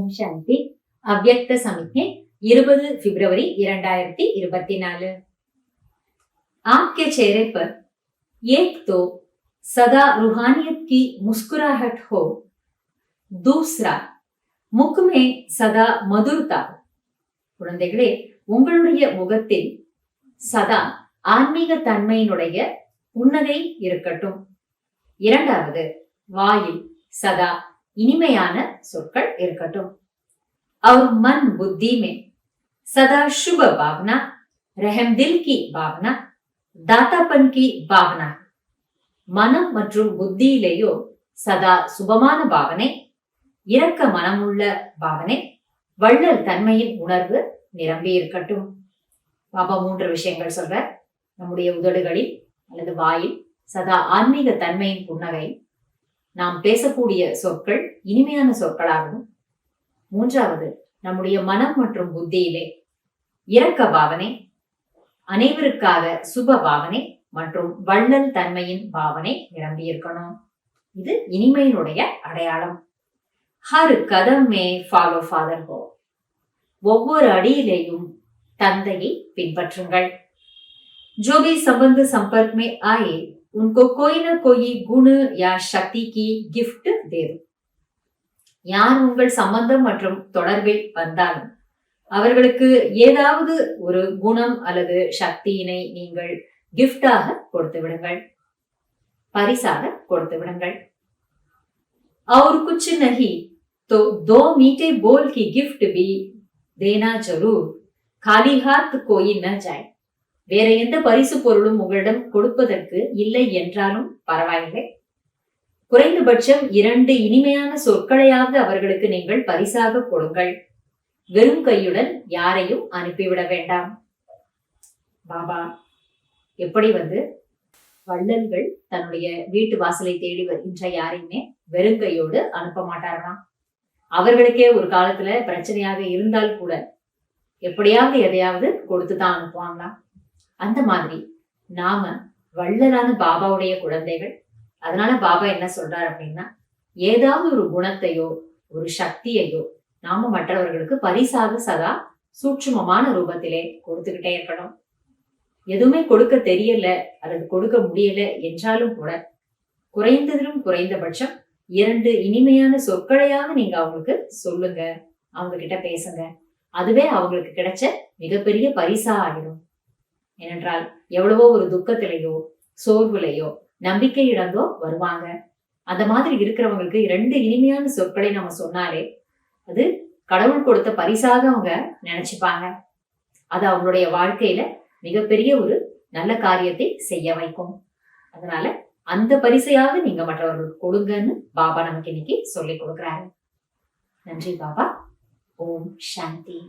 ஓம் சாந்தி. அவ்யக்த சமிக்ஞை 20 பிப்ரவரி 2024। आपके चेहरे पर एक तो सदा रूहानियत की मुस्कुराहट हो, दूसरा मुख में सदा मधुरता। குழந்தைகளே, உங்களுடைய முகத்தில் சதா ஆன்மீக தன்மையினுடைய புன்னகை இருக்கட்டும். இரண்டாவது, வாயில் சதா இனிமையான சொற்கள் இருக்கட்டும். और मन बुद्धि में सदा शुभ भावना, रहम दिल की भावना, दातापन की भावना। மனம் மற்றும் புத்தியிலேயோ சதா சுபமான பாவனை, இரக்க மனமுள்ள பாவனை, வள்ளல் தன்மையின் உணர்வு நிரம்பி இருக்கட்டும். பாபா 3 விஷயங்கள் சொல்ற. நம்முடைய உதடுகளில் அல்லது வாயில் சதா ஆன்மீக தன்மையின் புன்னகை, நாம் பேசக்கூடிய சொற்கள் இனிமையான சொற்களாகவும், மூன்றாவது நம்முடைய மனம் மற்றும் புத்தியிலே இரக்க பாவனை, அனைவருக்காக சுப பாவனை மற்றும் வள்ளல் தன்மையின் பாவனை நிரம்பி இருக்கணும். இது இனிமையினுடைய அடையாளம். ஹர் கதமே ஃபாலோ ஃபாதர் ஹோ, ஒவ்வொரு அடியிலேயும் தந்தையை பின்பற்றுங்கள். जो भी संबंध संपर्क में आए उनको कोई ना कोई गुण या शक्ति की गिफ्ट दे दो. யார் உங்கள் சம்பந்தம் மற்றும் தொடர்பில் வந்தாலும் அவர்களுக்கு ஏதாவது ஒரு குணம் அல்லது சக்தியினை நீங்கள் கிஃப்டாக கொடுத்து விடுங்கள், பரிசாக கொடுத்து விடுங்கள். और कुछ नहीं तो 2 मीठे बोल की गिफ्ट भी देना जरूर, खाली हाथ कोई न जाए. வேற எந்த பரிசு பொருளும் உங்களிடம் கொடுப்பதற்கு இல்லை என்றாலும் பரவாயில்லை, குறைந்தபட்சம் 2 இனிமையான சொற்களையாவது அவர்களுக்கு நீங்கள் பரிசாக கொடுங்கள். வெறும் கையுடன் யாரையும் அனுப்பிவிட வேண்டாம். பாபா எப்படி வள்ளல்கள் தன்னுடைய வீட்டு வாசலை தேடி வருகின்ற யாரையுமே வெறுங்கையோடு அனுப்ப மாட்டார்களாம். அவர்களுக்கே ஒரு காலத்துல பிரச்சனையாக இருந்தால் கூட எப்படியாவது எதையாவது கொடுத்துதான் அனுப்புவாங்களாம். அந்த மாதிரி நாம வள்ளலான பாபாவுடைய குழந்தைகள். அதனால பாபா என்ன சொல்றார் அப்படின்னா, ஏதாவது ஒரு குணத்தையோ ஒரு சக்தியையோ நாம மற்றவர்களுக்கு பரிசாக சதா சூட்சுமமான ரூபத்திலே கொடுத்துக்கிட்டே இருக்கணும். எதுவுமே கொடுக்க தெரியல அல்லது கொடுக்க முடியல என்றாலும் கூட குறைந்ததிலும் குறைந்தபட்சம் 2 இனிமையான சொற்களையாவது நீங்க அவங்களுக்கு சொல்லுங்க, அவங்க கிட்ட பேசுங்க. அதுவே அவங்களுக்கு கிடைச்ச மிகப்பெரிய பரிசா ஆகிடும். ஏனென்றால் எவ்வளவோ ஒரு துக்கத்திலேயோ சோர்வுலையோ நம்பிக்கை இழந்தோ வருவாங்க. அந்த மாதிரி இருக்கிறவங்களுக்கு 2 இனிமையான சொற்களை நம்ம சொன்னாலே அது கடவுள் கொடுத்த பரிசாக அவங்க நினைச்சுப்பாங்க. அது அவங்களுடைய வாழ்க்கையில மிகப்பெரிய ஒரு நல்ல காரியத்தை செய்ய வைக்கும். அதனால அந்த பரிசையாவது நீங்க மற்றவர்களுக்கு கொடுங்கன்னு பாபா நமக்கு இன்னைக்கு சொல்லி கொடுக்குறாரு. நன்றி பாபா. ஓம் சாந்தி.